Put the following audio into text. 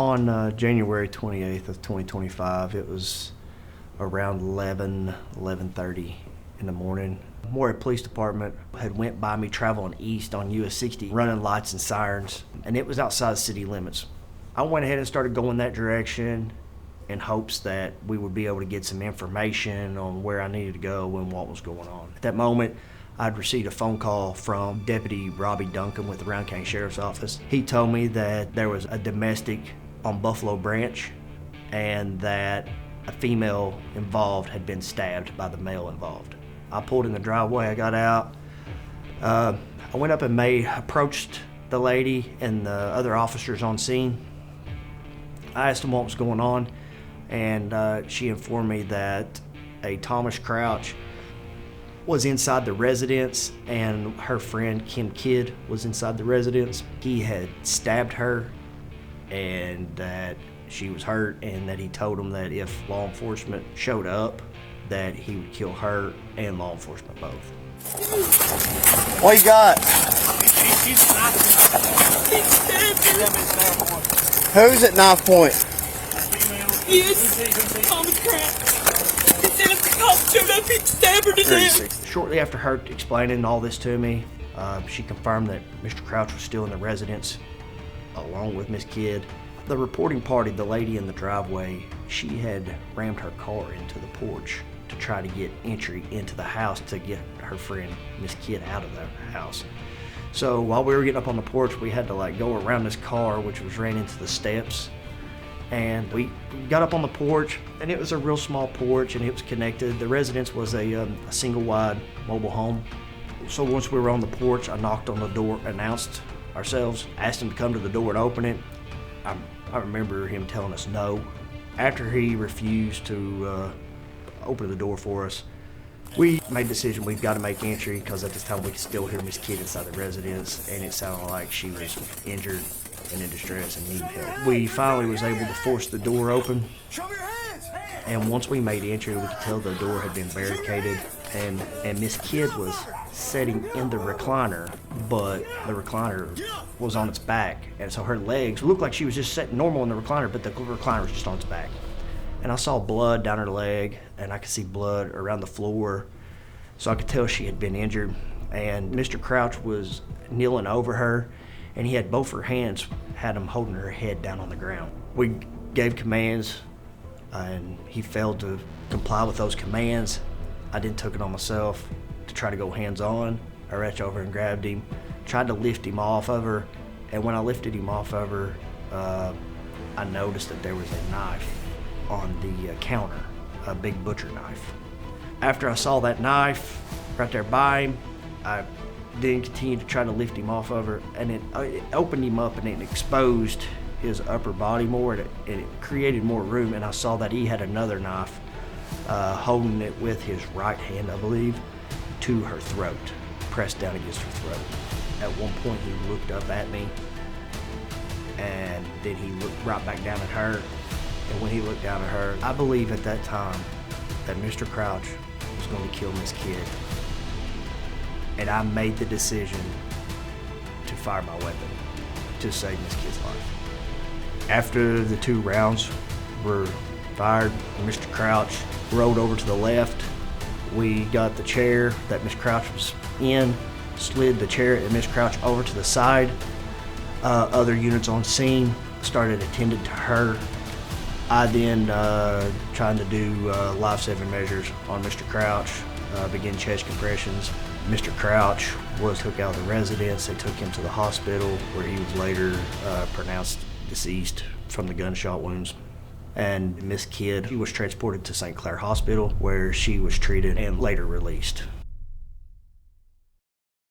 On January 28th of 2025, it was around 11:30 in the morning. Morehead Police Department had went by me traveling east on US 60, running lights and sirens, and it was outside city limits. I went ahead and started going that direction in hopes that we would be able to get some information on where I needed to go and what was going on. At that moment, I'd received a phone call from Deputy Robbie Duncan with the Round County Sheriff's Office. He told me that there was a domestic on Buffalo Branch and that a female involved had been stabbed by the male involved. I pulled in the driveway, I got out. I went up and approached the lady and the other officers on scene. I asked them what was going on, and she informed me that a Thomas Crouch was inside the residence and her friend Kim Kidd was inside the residence. He had stabbed her and that she was hurt, and that he told them that if law enforcement showed up, that he would kill her and law enforcement both. What you got? Who's at knife point? Yes, Thomas Crouch. He said if the cops showed up, he'd stab her to death. Shortly after her explaining all this to me, she confirmed that Mr. Crouch was still in the residence, along with Miss Kidd. The reporting party, the lady in the driveway, she had rammed her car into the porch to try to get entry into the house to get her friend Miss Kidd out of the house. So while we were getting up on the porch, we had to go around this car, which was ran into the steps. And we got up on the porch, and it was a real small porch, and it was connected. The residence was a single wide mobile home. So once we were on the porch, I knocked on the door, announced ourselves, asked him to come to the door and open it. I remember him telling us no. After he refused to open the door for us, we made the decision we've got to make entry, because at this time we could still hear Miss Kidd inside the residence, and it sounded like she was injured and in distress and needed help. We finally was able to force the door open, and once we made entry, we could tell the door had been barricaded, and Miss Kidd was sitting in the recliner, but the recliner was on its back, and so her legs looked like she was just sitting normal in the recliner, but the recliner was just on its back. And I saw blood down her leg, and I could see blood around the floor, so I could tell she had been injured. And Mr. Crouch was kneeling over her, and he had both her hands, had him holding her head down on the ground. We gave commands, and he failed to comply with those commands. I then took it on myself to try to go hands-on. I reached over and grabbed him, tried to lift him off of her, and when I lifted him off of her, I noticed that there was a knife on the counter, a big butcher knife. After I saw that knife right there by him, I then continued to try to lift him off of her, and it opened him up and it exposed his upper body more, and it created more room, and I saw that he had another knife holding it with his right hand, I believe, to her throat, pressed down against her throat. At one point he looked up at me, and then he looked right back down at her, and when he looked down at her, I believe at that time that Mr. Crouch was going to kill Miss Kidd, and I made the decision to fire my weapon to save Miss Kidd's life. After the 2 rounds were fired, Mr. Crouch rolled over to the left. We got the chair that Miss Crouch was in, slid the chair and Miss Crouch over to the side. Other units on scene started attending to her. I then, trying to do life-saving measures on Mr. Crouch, began chest compressions. Mr. Crouch was took out of the residence. They took him to the hospital, where he was later pronounced deceased from the gunshot wounds. And Miss Kidd, she was transported to St. Clair Hospital, where she was treated and later released.